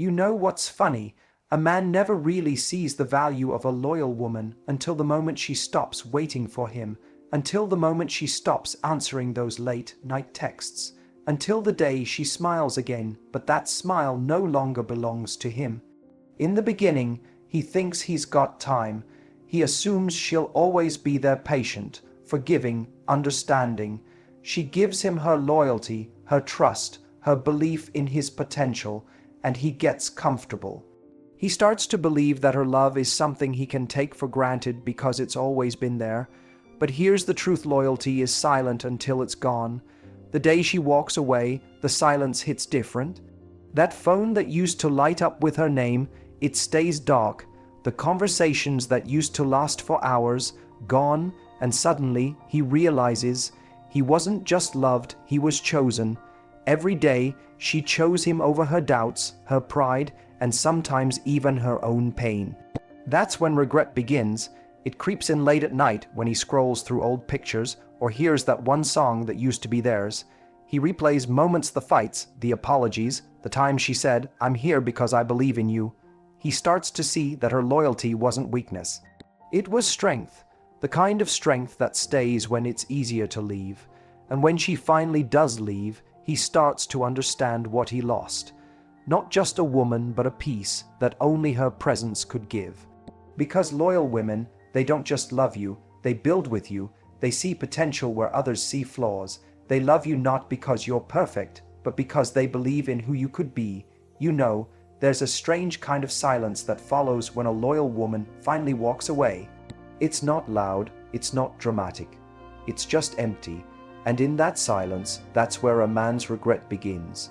You know what's funny? A man never really sees the value of a loyal woman until the moment she stops waiting for him, until the moment she stops answering those late-night texts, until the day she smiles again, but that smile no longer belongs to him. In the beginning, he thinks he's got time. He assumes she'll always be there, patient, forgiving, understanding. She gives him her loyalty, her trust, her belief in his potential, and he gets comfortable. He starts to believe that her love is something he can take for granted because it's always been there. But here's the truth: loyalty is silent until it's gone. The day she walks away, the silence hits different. That phone that used to light up with her name, it stays dark. The conversations that used to last for hours, gone, and suddenly he realizes he wasn't just loved, he was chosen. Every day, she chose him over her doubts, her pride, and sometimes even her own pain. That's when regret begins. It creeps in late at night when he scrolls through old pictures or hears that one song that used to be theirs. He replays moments, the fights, the apologies, the time she said, "I'm here because I believe in you." He starts to see that her loyalty wasn't weakness. It was strength, the kind of strength that stays when it's easier to leave. And when she finally does leave, he starts to understand what he lost. Not just a woman, but a peace that only her presence could give. Because loyal women, they don't just love you, they build with you. They see potential where others see flaws. They love you not because you're perfect, but because they believe in who you could be. You know, there's a strange kind of silence that follows when a loyal woman finally walks away. It's not loud, it's not dramatic. It's just empty. And in that silence, that's where a man's regret begins.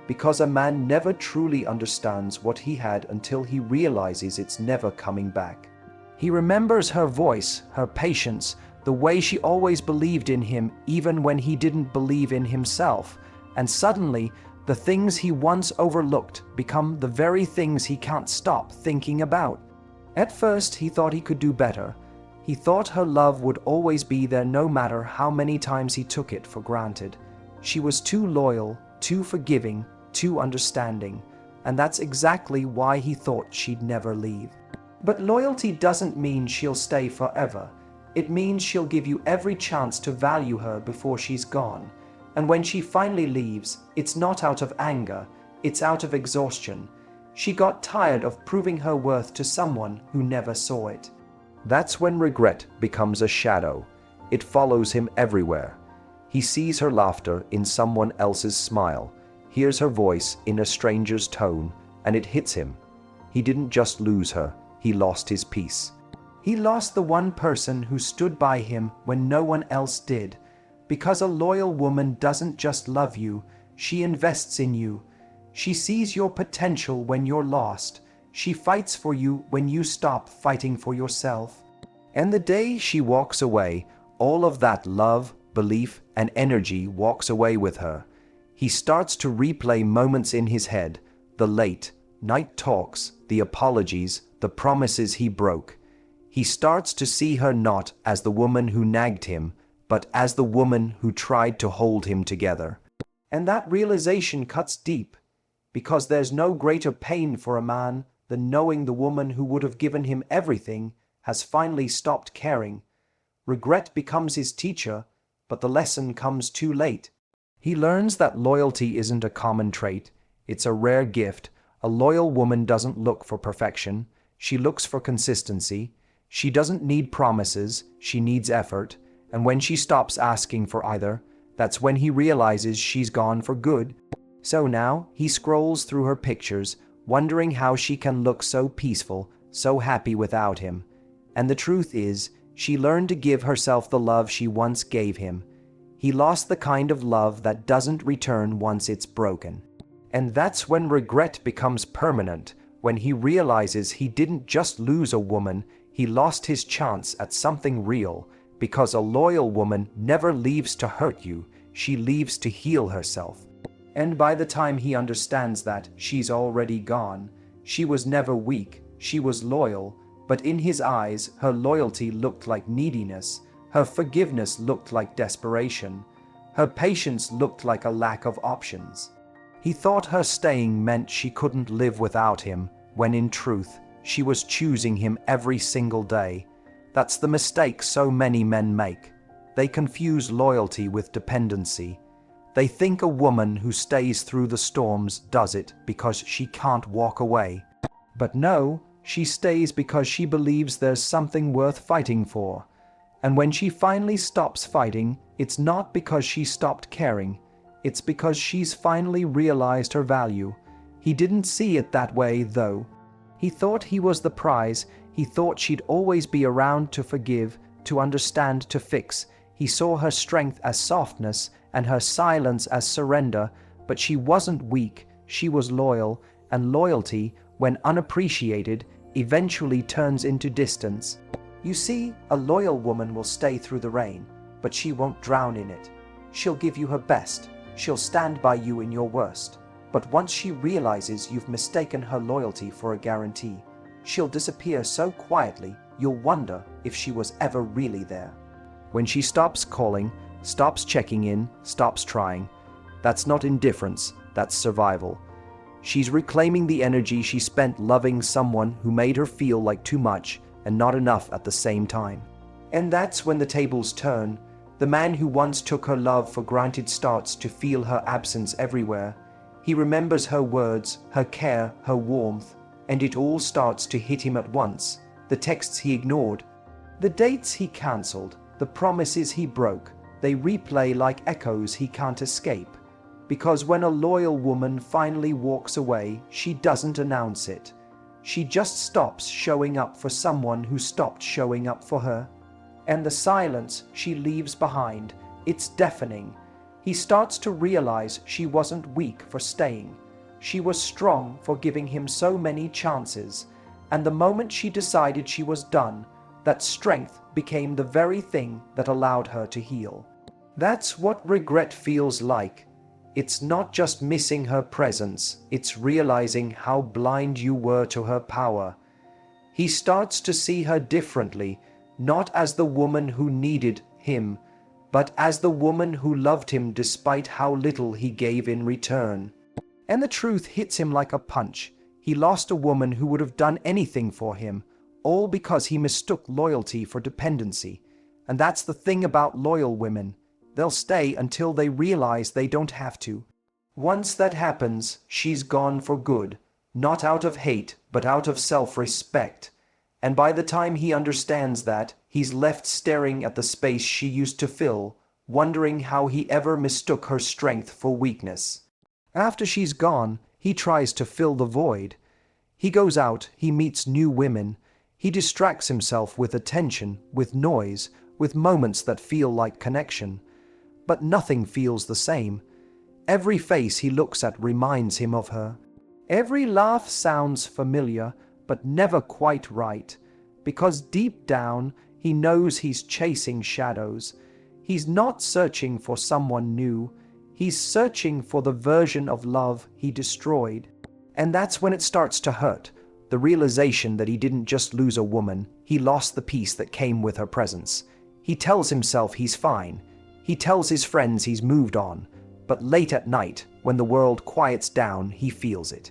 Because a man never truly understands what he had until he realizes it's never coming back. He remembers her voice, her patience, the way she always believed in him even when he didn't believe in himself. And suddenly, the things he once overlooked become the very things he can't stop thinking about. At first, he thought he could do better. He thought her love would always be there no matter how many times he took it for granted. She was too loyal, too forgiving, too understanding, and that's exactly why he thought she'd never leave. But loyalty doesn't mean she'll stay forever. It means she'll give you every chance to value her before she's gone. And when she finally leaves, it's not out of anger, it's out of exhaustion. She got tired of proving her worth to someone who never saw it. That's when regret becomes a shadow. It follows him everywhere. He sees her laughter in someone else's smile, hears her voice in a stranger's tone, and it hits him. He didn't just lose her, he lost his peace. He lost the one person who stood by him when no one else did. Because a loyal woman doesn't just love you, she invests in you. She sees your potential when you're lost. She fights for you when you stop fighting for yourself. And the day she walks away, all of that love, belief, and energy walks away with her. He starts to replay moments in his head, the late-night talks, the apologies, the promises he broke. He starts to see her not as the woman who nagged him, but as the woman who tried to hold him together. And that realization cuts deep, because there's no greater pain for a man than knowing the woman who would have given him everything has finally stopped caring. Regret becomes his teacher, but the lesson comes too late. He learns that loyalty isn't a common trait, it's a rare gift. A loyal woman doesn't look for perfection, she looks for consistency. She doesn't need promises, she needs effort. And when she stops asking for either, that's when he realizes she's gone for good. So now he scrolls through her pictures, wondering how she can look so peaceful, so happy without him. And the truth is, she learned to give herself the love she once gave him. He lost the kind of love that doesn't return once it's broken. And that's when regret becomes permanent, when he realizes he didn't just lose a woman, he lost his chance at something real. Because a loyal woman never leaves to hurt you, she leaves to heal herself. And by the time he understands that, she's already gone. She was never weak, she was loyal, but in his eyes, her loyalty looked like neediness, her forgiveness looked like desperation, her patience looked like a lack of options. He thought her staying meant she couldn't live without him, when in truth, she was choosing him every single day. That's the mistake so many men make. They confuse loyalty with dependency. They think a woman who stays through the storms does it because she can't walk away. But no, she stays because she believes there's something worth fighting for. And when she finally stops fighting, it's not because she stopped caring. It's because she's finally realized her value. He didn't see it that way, though. He thought he was the prize. He thought she'd always be around to forgive, to understand, to fix. He saw her strength as softness and her silence as surrender, but she wasn't weak, she was loyal, and loyalty, when unappreciated, eventually turns into distance. You see, a loyal woman will stay through the rain, but she won't drown in it. She'll give you her best. She'll stand by you in your worst. But once she realizes you've mistaken her loyalty for a guarantee, she'll disappear so quietly you'll wonder if she was ever really there. When she stops calling, stops checking in, stops trying, that's not indifference, that's survival. She's reclaiming the energy she spent loving someone who made her feel like too much and not enough at the same time. And that's when the tables turn. The man who once took her love for granted starts to feel her absence everywhere. He remembers her words, her care, her warmth, and it all starts to hit him at once. The texts he ignored, the dates he cancelled, the promises he broke, they replay like echoes he can't escape. Because when a loyal woman finally walks away, she doesn't announce it. She just stops showing up for someone who stopped showing up for her. And the silence she leaves behind, it's deafening. He starts to realize she wasn't weak for staying. She was strong for giving him so many chances. And the moment she decided she was done, that strength became the very thing that allowed her to heal. That's what regret feels like. It's not just missing her presence, it's realizing how blind you were to her power. He starts to see her differently, not as the woman who needed him, but as the woman who loved him despite how little he gave in return. And the truth hits him like a punch. He lost a woman who would have done anything for him, all because he mistook loyalty for dependency. And that's the thing about loyal women. They'll stay until they realize they don't have to. Once that happens, she's gone for good, not out of hate, but out of self-respect. And by the time he understands that, he's left staring at the space she used to fill, wondering how he ever mistook her strength for weakness. After she's gone, he tries to fill the void. He goes out, he meets new women. He distracts himself with attention, with noise, with moments that feel like connection. But nothing feels the same. Every face he looks at reminds him of her. Every laugh sounds familiar, but never quite right, because deep down he knows he's chasing shadows. He's not searching for someone new. He's searching for the version of love he destroyed. And that's when it starts to hurt. The realization that he didn't just lose a woman, he lost the peace that came with her presence. He tells himself he's fine. He tells his friends he's moved on. But late at night, when the world quiets down, he feels it.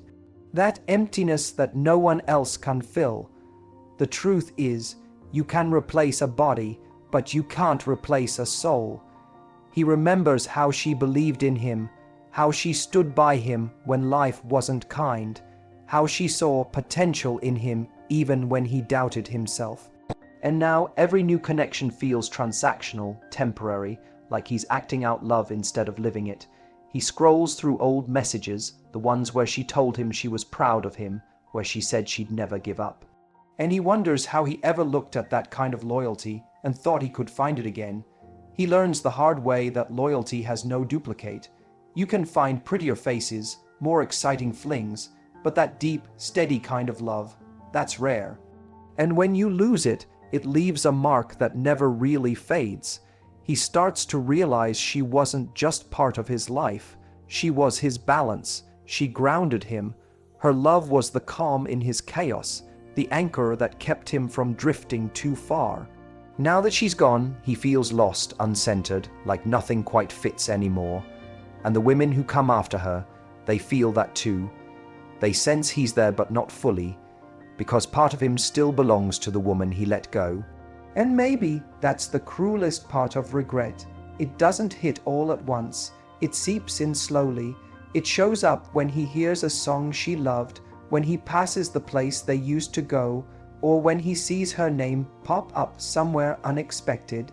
That emptiness that no one else can fill. The truth is, you can replace a body, but you can't replace a soul. He remembers how she believed in him, how she stood by him when life wasn't kind, how she saw potential in him even when he doubted himself. And now every new connection feels transactional, temporary, like he's acting out love instead of living it. He scrolls through old messages, the ones where she told him she was proud of him, where she said she'd never give up. And he wonders how he ever looked at that kind of loyalty and thought he could find it again. He learns the hard way that loyalty has no duplicate. You can find prettier faces, more exciting flings, but that deep, steady kind of love, that's rare. And when you lose it, it leaves a mark that never really fades. He starts to realize she wasn't just part of his life. She was his balance. She grounded him. Her love was the calm in his chaos, the anchor that kept him from drifting too far. Now that she's gone, he feels lost, uncentered, like nothing quite fits anymore. And the women who come after her, They feel that too. They sense he's there but not fully, because part of him still belongs to the woman he let go. And maybe that's the cruelest part of regret. It doesn't hit all at once. It seeps in slowly. It shows up when he hears a song she loved, when he passes the place they used to go, or when he sees her name pop up somewhere unexpected.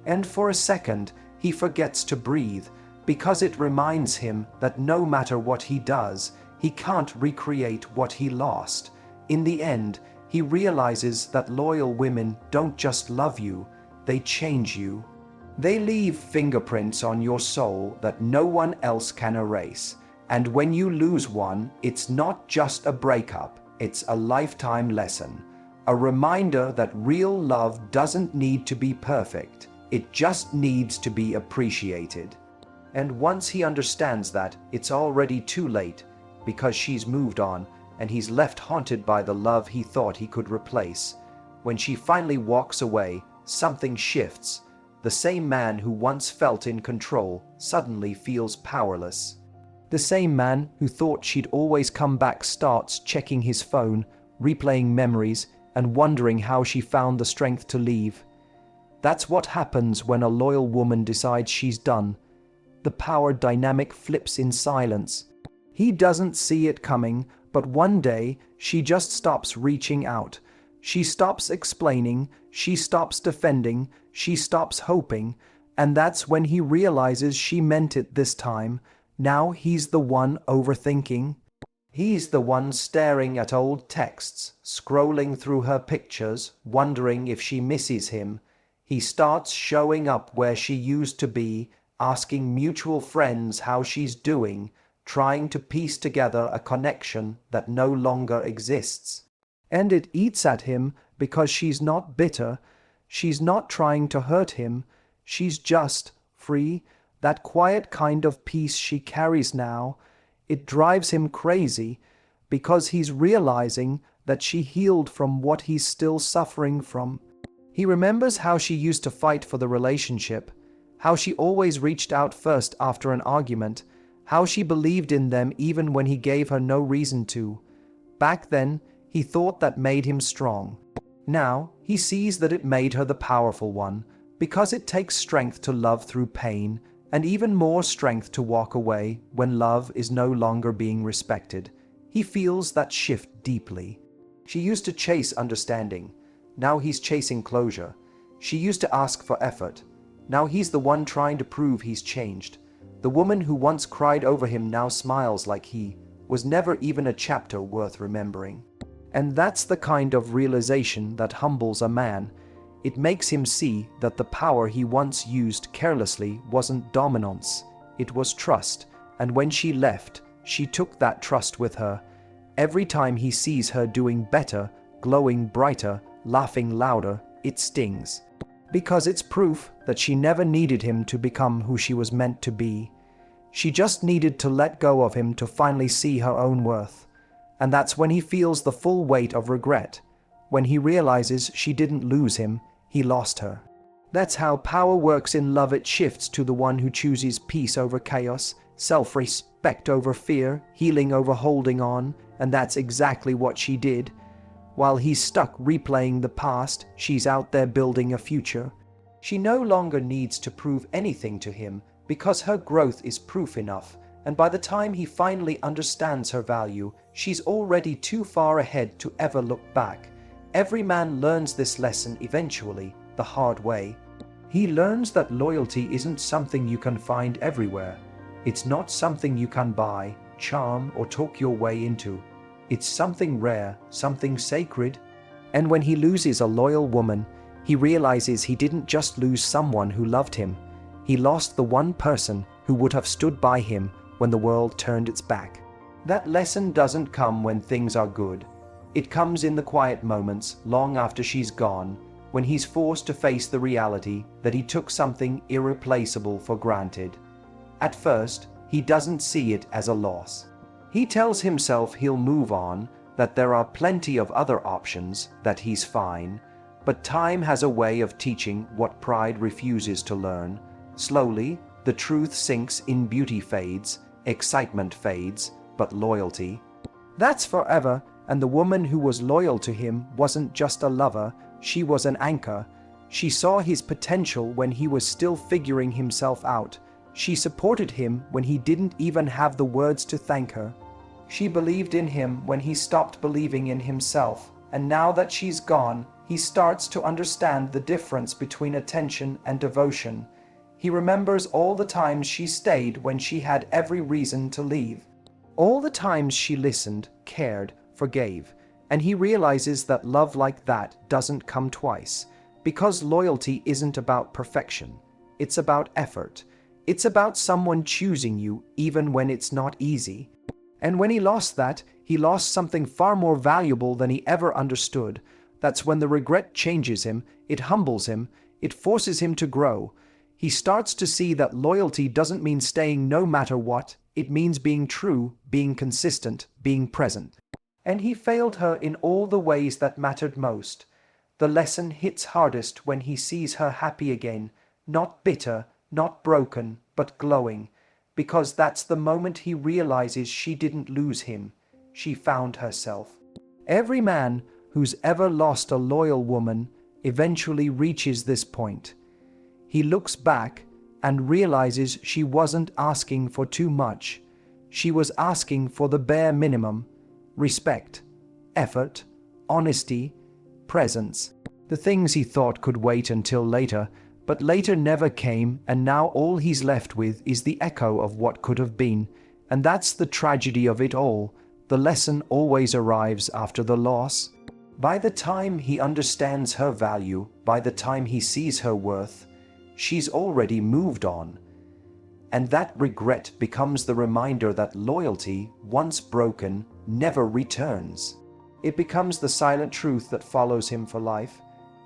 And for a second, he forgets to breathe, because it reminds him that no matter what he does, he can't recreate what he lost. In the end, he realizes that loyal women don't just love you, they change you. They leave fingerprints on your soul that no one else can erase. And when you lose one, it's not just a breakup, it's a lifetime lesson. A reminder that real love doesn't need to be perfect, it just needs to be appreciated. And once he understands that, it's already too late, because she's moved on, and he's left haunted by the love he thought he could replace. When she finally walks away, something shifts. The same man who once felt in control suddenly feels powerless. The same man who thought she'd always come back starts checking his phone, replaying memories, and wondering how she found the strength to leave. That's what happens when a loyal woman decides she's done. The power dynamic flips in silence. He doesn't see it coming, but one day she just stops reaching out. She stops explaining, she stops defending, she stops hoping, and that's when he realizes she meant it this time. Now he's the one overthinking. He's the one staring at old texts, scrolling through her pictures, wondering if she misses him. He starts showing up where she used to be, asking mutual friends how she's doing, trying to piece together a connection that no longer exists. And it eats at him because she's not bitter, she's not trying to hurt him, she's just free, that quiet kind of peace she carries now. It drives him crazy because he's realizing that she healed from what he's still suffering from. He remembers how she used to fight for the relationship, how she always reached out first after an argument, how she believed in them even when he gave her no reason to. Back then, he thought that made him strong. Now, he sees that it made her the powerful one, because it takes strength to love through pain, and even more strength to walk away when love is no longer being respected. He feels that shift deeply. She used to chase understanding. Now he's chasing closure. She used to ask for effort. Now he's the one trying to prove he's changed. The woman who once cried over him now smiles like he was never even a chapter worth remembering. And that's the kind of realization that humbles a man. It makes him see that the power he once used carelessly wasn't dominance, it was trust, and when she left, she took that trust with her. Every time he sees her doing better, glowing brighter, laughing louder, it stings. Because it's proof that she never needed him to become who she was meant to be. She just needed to let go of him to finally see her own worth. And that's when he feels the full weight of regret. When he realizes she didn't lose him, he lost her. That's how power works in love. It shifts to the one who chooses peace over chaos, self-respect over fear, healing over holding on, and that's exactly what she did. While he's stuck replaying the past, she's out there building a future. She no longer needs to prove anything to him because her growth is proof enough, and by the time he finally understands her value, she's already too far ahead to ever look back. Every man learns this lesson eventually, the hard way. He learns that loyalty isn't something you can find everywhere. It's not something you can buy, charm, or talk your way into. It's something rare, something sacred. And when he loses a loyal woman, he realizes he didn't just lose someone who loved him. He lost the one person who would have stood by him when the world turned its back. That lesson doesn't come when things are good. It comes in the quiet moments, long after she's gone, when he's forced to face the reality that he took something irreplaceable for granted. At first, he doesn't see it as a loss. He tells himself he'll move on, that there are plenty of other options, that he's fine. But time has a way of teaching what pride refuses to learn. Slowly, the truth sinks in, beauty fades, Excitement fades, but loyalty, that's forever. And the woman who was loyal to him wasn't just a lover, she was an anchor. She saw his potential when he was still figuring himself out. She supported him when he didn't even have the words to thank her. She believed in him when he stopped believing in himself. And now that she's gone, he starts to understand the difference between attention and devotion. He remembers all the times she stayed when she had every reason to leave. All the times she listened, cared, forgave. And he realizes that love like that doesn't come twice. Because loyalty isn't about perfection. It's about effort. It's about someone choosing you even when it's not easy. And when he lost that, he lost something far more valuable than he ever understood. That's when the regret changes him, it humbles him, it forces him to grow. He starts to see that loyalty doesn't mean staying no matter what. It means being true, being consistent, being present. And he failed her in all the ways that mattered most. The lesson hits hardest when he sees her happy again, not bitter, not broken, but glowing. Because that's the moment he realizes she didn't lose him. She found herself. Every man who's ever lost a loyal woman eventually reaches this point. He looks back and realizes she wasn't asking for too much. She was asking for the bare minimum: respect, effort, honesty, presence. The things he thought could wait until later, but later never came, and now all he's left with is the echo of what could have been. And that's the tragedy of it all. The lesson always arrives after the loss. By the time he understands her value, by the time he sees her worth, she's already moved on. And that regret becomes the reminder that loyalty, once broken, never returns. It becomes the silent truth that follows him for life.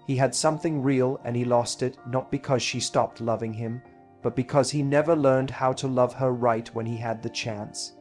He had something real and he lost it, not because she stopped loving him, but because he never learned how to love her right when he had the chance.